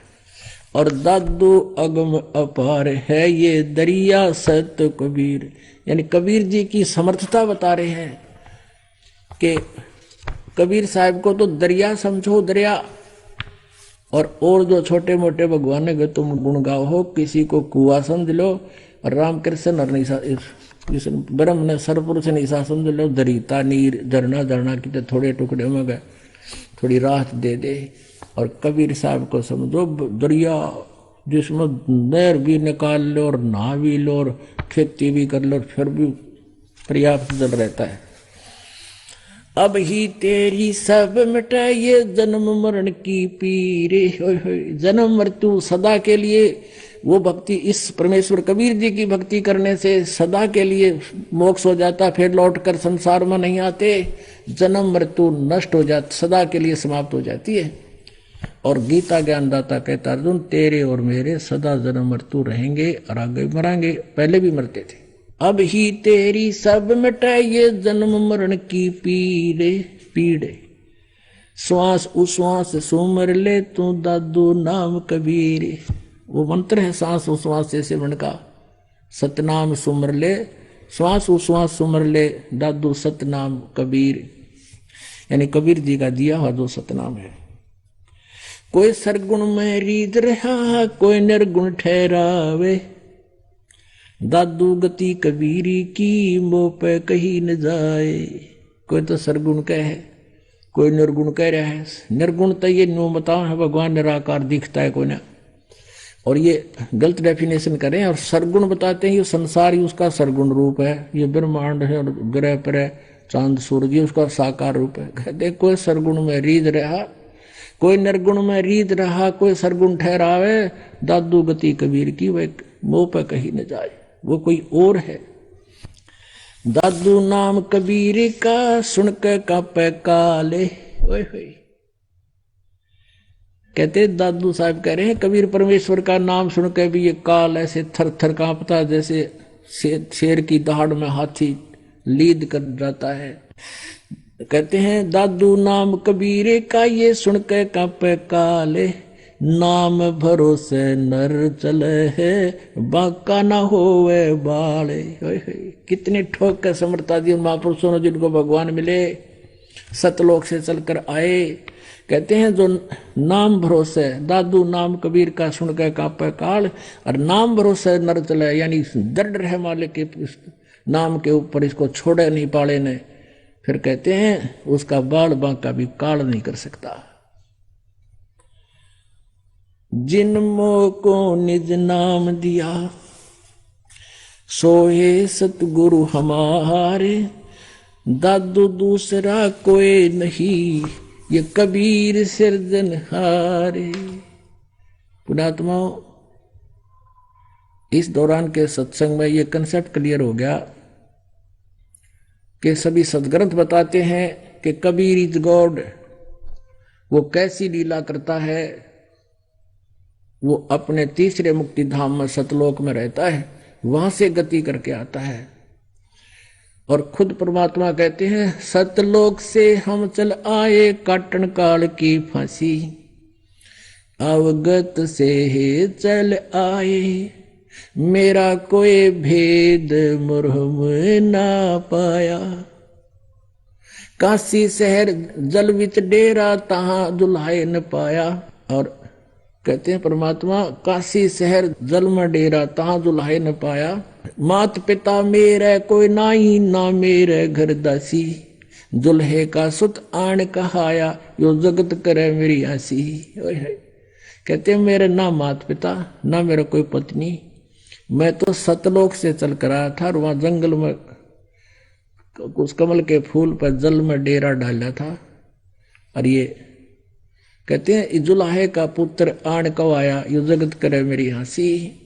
B: और दादू अगम अपार है ये दरिया सत्य कबीर, यानी कबीर जी की समर्थता बता रहे हैं कि कबीर साहब को तो दरिया समझो, दरिया। और जो छोटे मोटे भगवान के तुम गुण गाओ हो, किसी को कुआ समझ लो, और रामकृष्ण और निशा ब्रह्म ने सरपुरुष निशा समझ लो, दरिता नीर झरना झरना की तो थोड़े टुकड़े में गए, थोड़ी राहत दे दे। और कबीर साहब को समझो दरिया, जिसमें नहर भी निकाल लो और नहा भी लो और खेती भी कर लो, फिर भी पर्याप्त जल रहता है। अब ही तेरी सब मिटाए ये जन्म मरण की पीरे। जन्म मृत्यु सदा के लिए वो भक्ति, इस परमेश्वर कबीर जी की भक्ति करने से सदा के लिए मोक्ष हो जाता, फिर लौट कर संसार में नहीं आते। जन्म मृत्यु नष्ट हो जाती, सदा के लिए समाप्त हो जाती है। और गीता ज्ञानदाता कहता अर्जुन तेरे और मेरे सदा जन्म मृत्यु रहेंगे और आगे मरांगे, पहले भी मरते थे। अब ही तेरी सब मिटाए ये जन्म मरण की पीड़े, श्वास उश्वास सुमर ले तू दादू नाम कबीर। वो मंत्र है सांस उश्वास से सिमरन का, सतनाम सुमर ले, श्वास उश्वास सुमर ले दादू सतनाम कबीर, यानी कबीर जी का दिया हुआ जो सतनाम है। कोई सरगुण में रीत रहा कोई निर्गुण ठहरावे, दादू गति कबीरी की मोह पे कही न जाए। कोई तो सरगुण कह है, कोई निर्गुण कह रहा है। निर्गुण तो ये न्यू बताओ है, भगवान निराकार दिखता है कोई ना, और ये गलत डेफिनेशन करें। और सरगुण बताते हैं ये संसार ही उसका सरगुण रूप है, ये ब्रह्मांड है और ग्रह पर चांद सूरज ये उसका साकार रूप है। कहते कोई सरगुण में रीत रहा कोई निर्गुण में रीत रहा, कोई सरगुण ठहरावे, दादू गति कबीर की वह मोह पे कही न जाए, वो कोई और है। दादू नाम कबीर का सुन के कांपे काले। ओए होए, कहते दादू साहब कह रहे हैं कबीर परमेश्वर का नाम सुन के भी ये काल ऐसे थर थर कांपता, जैसे शेर की दहाड़ में हाथी लीद कर जाता है। कहते हैं दादू नाम कबीर का ये सुन के कांपे काले, नाम भरोसे नर चले है बाका ना होवे बाले। कितनी ठोक के समर्था दी उन महापुरुषों ने जिनको भगवान मिले, सतलोक से चलकर आए। कहते हैं जो नाम भरोसे, दादू नाम कबीर का सुन के कांपे काल, और नाम भरोसे नर चले, यानी दृढ़ रहे मालिक के नाम के ऊपर, इसको छोड़े नहीं पाले ने। फिर कहते हैं उसका बाल बांका भी काल नहीं कर सकता। जिन मोह को निज नाम दिया सोहे सतगुरु हमारे, दादू दूसरा कोई नहीं ये कबीर सिरजनहारे। पुणात्माओं, इस दौरान के सत्संग में ये कंसेप्ट क्लियर हो गया कि सभी सदग्रंथ बताते हैं कि कबीर इज गॉड, वो कैसी लीला करता है। वो अपने तीसरे मुक्ति धाम में सतलोक में रहता है, वहां से गति करके आता है। और खुद परमात्मा कहते हैं सतलोक से हम चल आए काटन काल की फांसी, अवगत से ही चल आए मेरा कोई भेद मुरहम ना पाया। काशी शहर जल विच डेरा तहां दुल्हाए न पाया। और कहते हैं परमात्मा काशी शहर जल में डेरा तहां दुल्हाए न पाया। मात पिता मेरे कोई नाही ना मेरे घर दासी, दुल्हे का सुत आन कहाया यो जगत करे मेरी आसी। कहते हैं मेरे ना मात पिता ना मेरा कोई पत्नी, मैं तो सतलोक से चल कर आया था और वहां जंगल में उस कमल के फूल पर जल में डेरा डाला था। और ये कहते हैं जुलाहे का पुत्र आण कब आया यो जगत करे मेरी हंसी।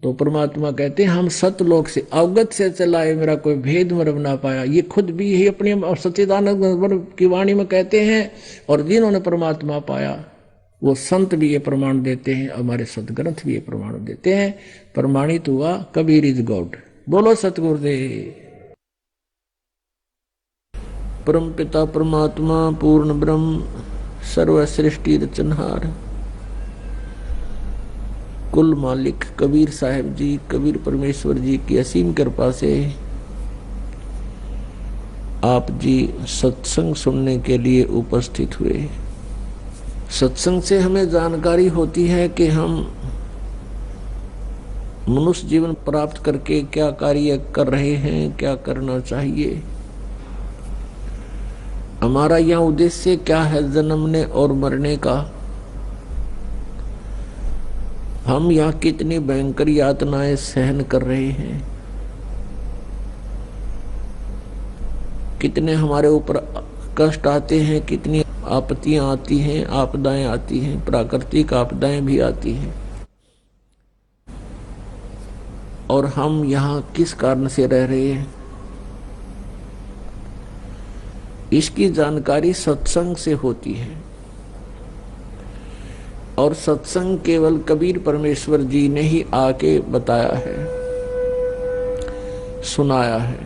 B: तो परमात्मा कहते हैं हम सतलोक से अवगत से चलाए मेरा कोई भेद मरव ना पाया। ये खुद भी यही अपनी सच्चिदानंद की वाणी में कहते हैं। और जिन्होंने परमात्मा पाया वो संत भी ये प्रमाण देते हैं, हमारे सदग्रंथ भी ये प्रमाण देते हैं। प्रमाणित हुआ कबीर इज गॉड। बोलो सतगुरुदेव। परम पिता परमात्मा पूर्ण ब्रह्म सर्व सृष्टि रचनहार कुल मालिक कबीर साहब जी, कबीर परमेश्वर जी की असीम कृपा से आप जी सत्संग सुनने के लिए उपस्थित हुए। सत्संग से हमें जानकारी होती है कि हम मनुष्य जीवन प्राप्त करके क्या कार्य कर रहे हैं, क्या करना चाहिए, हमारा यह उद्देश्य क्या है जन्मने और मरने का, हम यहाँ कितनी भयंकर यातनाएं सहन कर रहे हैं, कितने हमारे ऊपर कष्ट आते हैं, कितनी आपत्तियां आती हैं, आपदाएं आती हैं, प्राकृतिक आपदाएं भी आती हैं, और हम यहाँ किस कारण से रह रहे हैं, इसकी जानकारी सत्संग से होती है। और सत्संग केवल कबीर परमेश्वर जी ने ही आके बताया है, सुनाया है।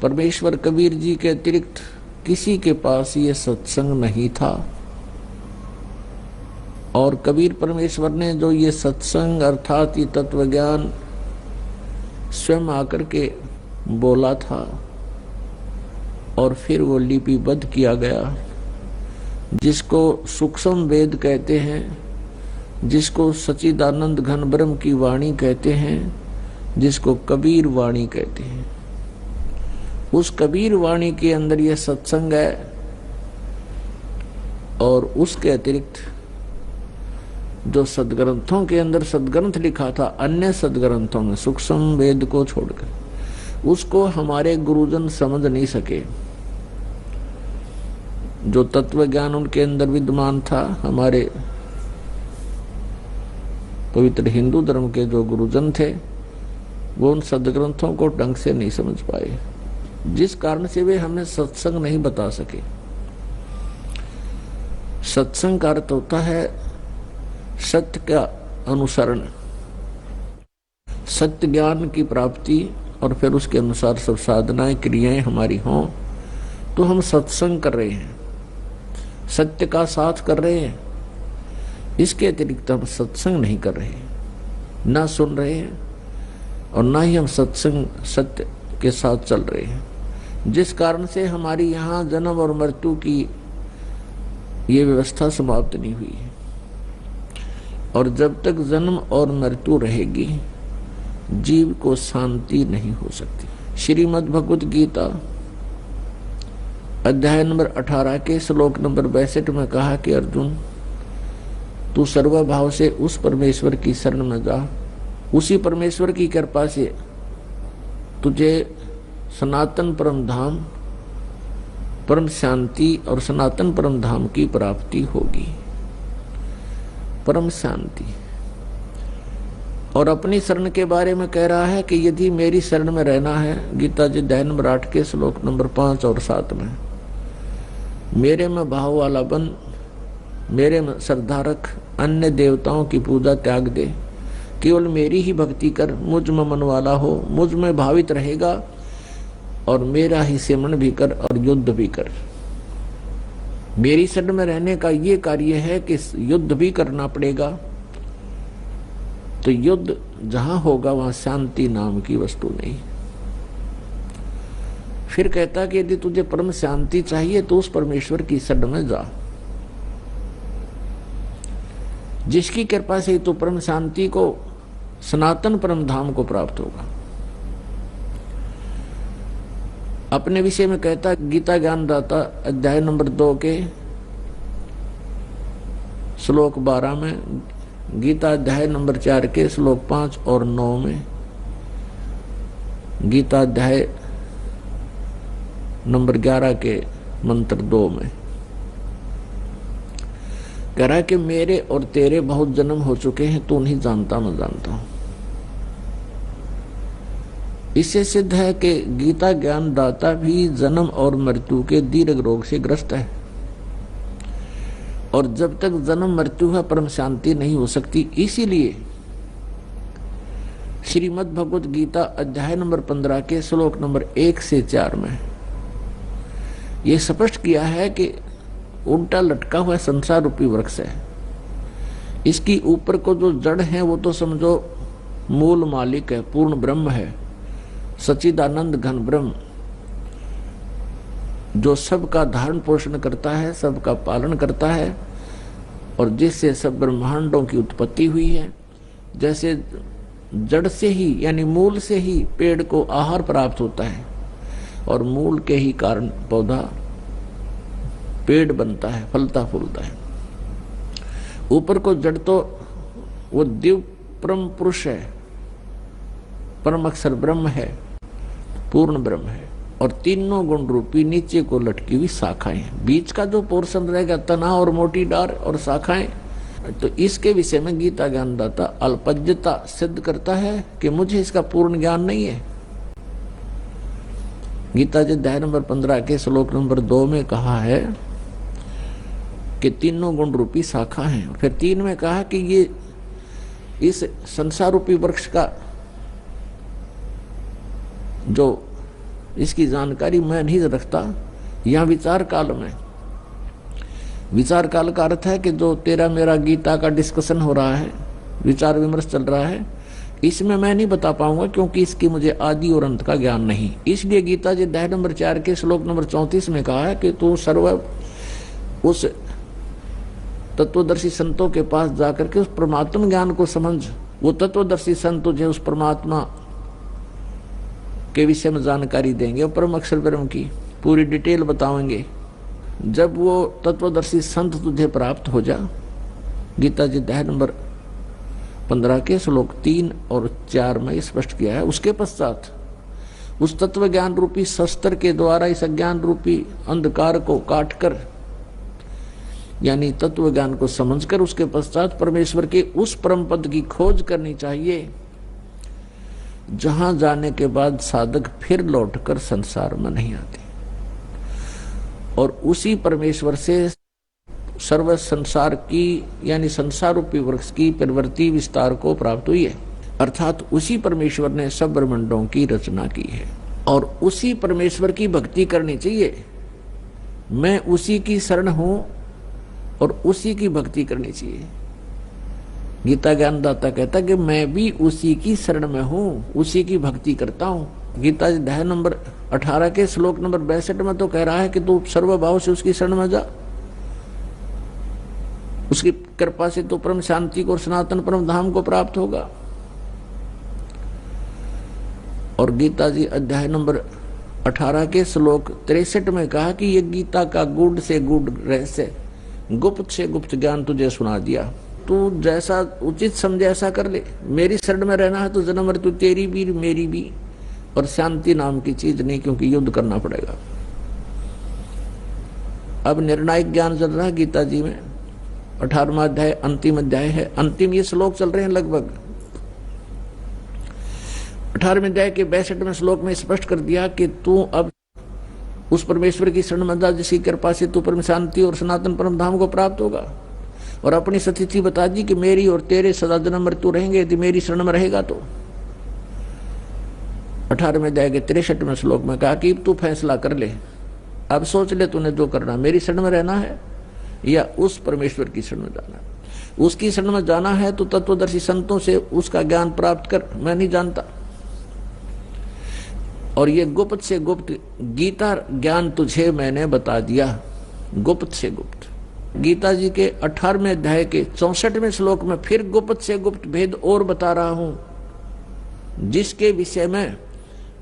B: परमेश्वर कबीर जी के अतिरिक्त किसी के पास ये सत्संग नहीं था। और कबीर परमेश्वर ने जो ये सत्संग अर्थात ये तत्व ज्ञान स्वयं आकर के बोला था और फिर वो लिपिबद्ध किया गया, जिसको सूक्ष्म वेद कहते हैं, जिसको सच्चिदानंद घन ब्रह्म की वाणी कहते हैं, जिसको कबीर वाणी कहते हैं। उस कबीर वाणी के अंदर यह सत्संग है। और उसके अतिरिक्त जो सदग्रंथों के अंदर सदग्रंथ लिखा था, अन्य सदग्रंथों में सूक्ष्म वेद को छोड़कर, उसको हमारे गुरुजन समझ नहीं सके। जो तत्व ज्ञान उनके अंदर विद्यमान था, हमारे पवित्र हिंदू धर्म के जो गुरुजन थे, वो उन सदग्रंथों को ढंग से नहीं समझ पाए, जिस कारण से वे हमें सत्संग नहीं बता सके। सत्संग का अर्थ होता है सत्य का अनुसरण, सत्य ज्ञान की प्राप्ति, और फिर उसके अनुसार सब साधनाएं क्रियाएं हमारी हों तो हम सत्संग कर रहे हैं, सत्य का साथ कर रहे हैं। इसके अतिरिक्त हम सत्संग नहीं कर रहे, ना सुन रहे हैं और ना ही हम सत्संग सत्य के साथ चल रहे हैं, जिस कारण से हमारी यहाँ जन्म और मृत्यु की ये व्यवस्था समाप्त नहीं हुई है। और जब तक जन्म और मृत्यु रहेगी, जीव को शांति नहीं हो सकती। श्रीमद् भगवत गीता अध्याय नंबर 18 के श्लोक नंबर 62 में कहा कि अर्जुन, तू सर्वभाव से उस परमेश्वर की शरण में जा, उसी परमेश्वर की कृपा से तुझे सनातन परम धाम, परम शांति और सनातन परम धाम की प्राप्ति होगी। परम शांति। और अपनी शरण के बारे में कह रहा है कि यदि मेरी शरण में रहना है, गीता जी अध्याय नंबर 8 के श्लोक नंबर 5 और 7 में, मेरे में भाव वाला बन, मेरे में श्रद्धा रख, अन्य देवताओं की पूजा त्याग दे, केवल मेरी ही भक्ति कर, मुझ में मन वाला हो, मुझ में भावित रहेगा और मेरा ही सिमरण भी कर और युद्ध भी कर। मेरी शरण में रहने का ये कार्य है कि युद्ध भी करना पड़ेगा। तो युद्ध जहां होगा वहां शांति नाम की वस्तु नहीं। फिर कहता कि यदि तुझे परम शांति चाहिए तो उस परमेश्वर की शरण में जा, जिसकी कृपा से तो परम शांति को, सनातन परम धाम को प्राप्त होगा। अपने विषय में कहता गीता ज्ञानदाता अध्याय नंबर 2 के श्लोक 12 में, गीता अध्याय नंबर 4 के श्लोक 5 और 9 में, गीता अध्याय नंबर 11 के मंत्र 2 में कह रहा है कि मेरे और तेरे बहुत जन्म हो चुके हैं, तू नहीं जानता, मैं जानता हूं। इससे सिद्ध है कि गीता ज्ञान दाता भी जन्म और मृत्यु के दीर्घ रोग से ग्रस्त है, और जब तक जन्म मृत्यु है परम शांति नहीं हो सकती। इसीलिए श्रीमद् भगवत गीता अध्याय नंबर 15 के श्लोक नंबर 1 से 4 में यह स्पष्ट किया है कि उल्टा लटका हुआ संसार रूपी वृक्ष है। इसकी ऊपर को जो जड़ है वो तो समझो मूल मालिक है, पूर्ण ब्रह्म है, सच्चिदानंद घन ब्रह्म, जो सबका धारण पोषण करता है, सबका पालन करता है, और जिससे सब ब्रह्मांडों की उत्पत्ति हुई है। जैसे जड़ से ही यानी मूल से ही पेड़ को आहार प्राप्त होता है, और मूल के ही कारण पौधा पेड़ बनता है, फलता फूलता है। ऊपर को जड़ तो वो दिव्य परम पुरुष है, परम अक्षर ब्रह्म है, पूर्ण ब्रह्म है, और तीनों गुण रूपी नीचे को लटकी हुई शाखाएं हैं। बीच का जो पोर्शन रहेगा तना और मोटी डार और शाखाएं, तो इसके विषय में गीता ज्ञानदाता अल्पज्ञता सिद्ध करता है कि मुझे इसका पूर्ण ज्ञान नहीं है। गीता जी अध्याय नंबर 15 के श्लोक नंबर 2 में कहा है कि तीनों गुण रूपी शाखा है। फिर 3 में कहा कि ये इस संसार रूपी वृक्ष का जो इसकी जानकारी मैं नहीं रखता। यहां विचार काल में, विचार काल का अर्थ है कि जो तेरा मेरा गीता का डिस्कशन हो रहा है, विचार विमर्श चल रहा है, इसमें मैं नहीं बता पाऊंगा क्योंकि इसकी मुझे आदि और अंत का ज्ञान नहीं। इसलिए गीता जी अध्याय नंबर 4 के श्लोक नंबर 34 में कहा है कि तू सर्व उस तत्वदर्शी संतों के पास जाकर के उस परमात्मा ज्ञान को समझ। वो तत्वदर्शी संत तुझे उस परमात्मा के विषय में जानकारी देंगे और परम अक्षर ब्रह्म की पूरी डिटेल बताएंगे। जब वो तत्वदर्शी संत तुझे प्राप्त हो जा, गीता जी अध्याय नंबर 15 के श्लोक 3 और 4 में स्पष्ट किया है। उसके पश्चात उस तत्व ज्ञान रूपी शस्त्र के द्वारा इस अज्ञान रूपी अंधकार को काटकर, यानी तत्व ज्ञान को समझकर, उसके पश्चात परमेश्वर के उस परम पद की खोज करनी चाहिए, जहां जाने के बाद साधक फिर लौटकर संसार में नहीं आते। और उसी परमेश्वर से सर्व संसार की यानी संसार रूपी वृक्ष की प्रवृत्ति विस्तार को प्राप्त हुई है। अर्थात उसी परमेश्वर ने सब ब्रह्मांडों की रचना की है और उसी परमेश्वर की भक्ति करनी चाहिए। मैं उसी की शरण हूं और उसी की भक्ति करनी चाहिए। गीता ज्ञानदाता कहता कि मैं भी उसी की शरण में हूं, उसी की भक्ति करता हूं। गीता अध्याय नंबर 18 के श्लोक नंबर 62 में तो कह रहा है कि तू सर्वभाव से उसकी शरण में जा, उसकी कृपा से तो परम शांति को और सनातन परम धाम को प्राप्त होगा। और गीता जी अध्याय नंबर 18 के श्लोक 63 में कहा कि ये गीता का गूढ़ से गूढ़ रहस्य, गुप्त से गुप्त ज्ञान तुझे सुना दिया। तू जैसा उचित समझे ऐसा कर ले। मेरी शरण में रहना है तो जन्म मृत्यु तेरी भी मेरी भी, और शांति नाम की चीज नहीं, क्योंकि युद्ध करना पड़ेगा। अब निर्णायक ज्ञान चल रहा है गीता जी में। 18वां अध्याय अंतिम अध्याय है। अंतिम ये श्लोक चल रहे हैं लगभग। 18वें अध्याय के 62वें श्लोक में स्पष्ट कर दिया कि तू अब उस परमेश्वर की शरण में जा जिसकी कृपा से तू परम शांति और सनातन परम धाम को प्राप्त होगा। और अपनी स्थिति बता दी कि मेरी और तेरे सदा जन्म मृत्यु रहेंगे यदि मेरी शरण में रहेगा तो। 18वें अध्याय के 63वें श्लोक में कहा कि तू फैसला कर ले, अब सोच ले तूने जो करना, मेरी शरण में रहना है या उस परमेश्वर की शरण में जाना है। उसकी शरण में जाना है तो तत्वदर्शी संतों से उसका ज्ञान प्राप्त कर, मैं नहीं जानता। और ये गुप्त से गुप्त गीता ज्ञान तुझे मैंने बता दिया, गुप्त से गुप्त। गीता जी के 18वें अध्याय के 64वें श्लोक में फिर गुप्त से गुप्त भेद और बता रहा हूं, जिसके विषय में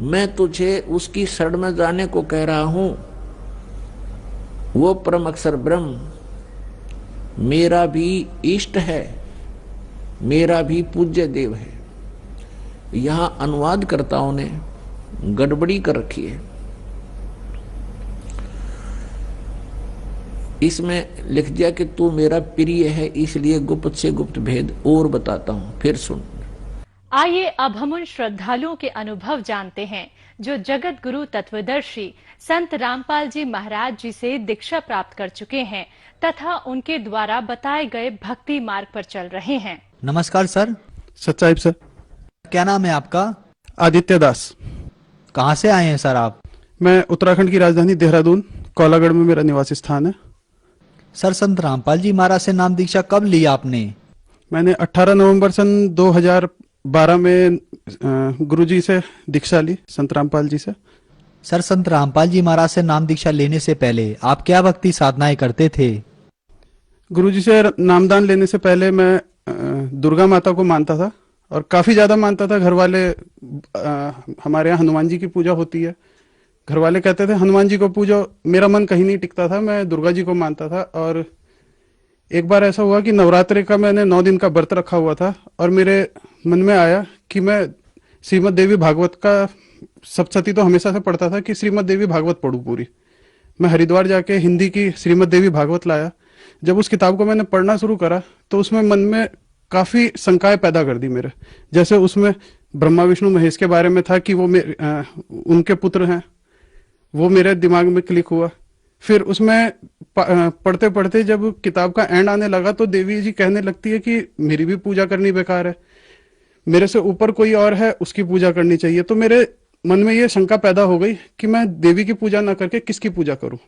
B: मैं तुझे उसकी शरण में जाने को कह रहा हूं। वो परम अक्षर ब्रह्म मेरा भी इष्ट है, मेरा भी पूज्य देव है। यहां अनुवादकर्ताओं ने गड़बड़ी कर रखी है। इसमें लिख दिया कि तू मेरा प्रिय है, इसलिए गुप्त से गुप्त भेद और बताता हूं, फिर सुन।
C: आइए अब हम उन श्रद्धालुओं के अनुभव जानते हैं जो जगत गुरु तत्वदर्शी संत रामपाल जी महाराज जी से दीक्षा प्राप्त कर चुके हैं तथा उनके द्वारा बताए गए भक्ति मार्ग पर चल रहे हैं।
D: नमस्कार सर।
E: सच्चाई सर।
D: क्या नाम है आपका?
E: आदित्य दास।
D: कहाँ से आए हैं सर आप?
E: मैं उत्तराखंड की राजधानी देहरादून कोलागढ़ में मेरा निवास स्थान है।
D: सर संत रामपाल जी महाराज से नाम दीक्षा कब ली आपने?
E: मैंने 18 नवंबर सन 2012 में गुरुजी से दीक्षा ली, संत रामपाल जी से।
D: सर संत रामपाल जी महाराज से नाम दीक्षा लेने से पहले आप क्या भक्ति साधनाएं करते थे?
E: गुरुजी से नामदान लेने से पहले मैं दुर्गा माता को मानता था और काफी ज्यादा मानता था। घर वाले, हमारे यहाँ हनुमान जी की पूजा होती है, घर वाले कहते थे हनुमान जी को पूजो, मेरा मन कहीं नहीं टिकता था, मैं दुर्गा जी को मानता था। और एक बार ऐसा हुआ कि नवरात्रि का मैंने 9 दिन का व्रत रखा हुआ था और मेरे मन में आया कि मैं श्रीमद् देवी भागवत का सप्तशती तो हमेशा से पढ़ता था कि श्रीमद् देवी भागवत पढ़ूं पूरी। मैं हरिद्वार जाके हिंदी की श्रीमद् देवी भागवत लाया। जब उस किताब को मैंने पढ़ना शुरू करा तो उसमें मन में काफी शंकाएं पैदा कर दी मेरे। जैसे उसमें ब्रह्मा विष्णु महेश के बारे में था कि वो उनके पुत्र हैं, वो मेरे दिमाग में क्लिक हुआ। फिर उसमें पढ़ते पढ़ते जब किताब का एंड आने लगा तो देवी जी कहने लगती है कि मेरी भी पूजा करनी बेकार है, मेरे से ऊपर कोई और है उसकी पूजा करनी चाहिए। तो मेरे मन में ये शंका पैदा हो गई कि मैं देवी की पूजा ना करके किसकी पूजा करूं।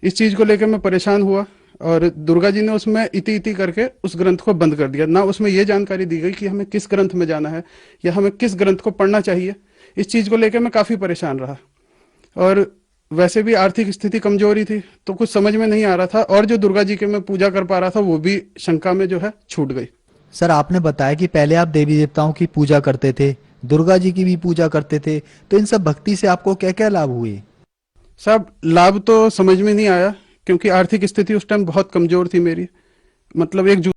E: इस चीज को लेकर मैं परेशान हुआ और दुर्गा जी ने उसमें इति इति करके उस ग्रंथ को बंद कर दिया। ना उसमें ये जानकारी दी गई कि हमें किस ग्रंथ में जाना है या हमें किस ग्रंथ को पढ़ना चाहिए। इस चीज को लेकर मैं काफी परेशान रहा और वैसे भी आर्थिक स्थिति कमजोरी थी तो कुछ समझ में नहीं आ रहा था और जो दुर्गा जी के मैं पूजा कर पा रहा था वो भी शंका में जो है छूट गई।
D: सर आपने बताया कि पहले आप देवी देवताओं की पूजा करते थे, दुर्गा जी की भी पूजा करते थे, तो इन सब भक्ति से आपको क्या क्या लाभ हुए?
E: साहब लाभ तो समझ में नहीं आया क्योंकि आर्थिक स्थिति उस टाइम बहुत कमजोर थी मेरी। मतलब एक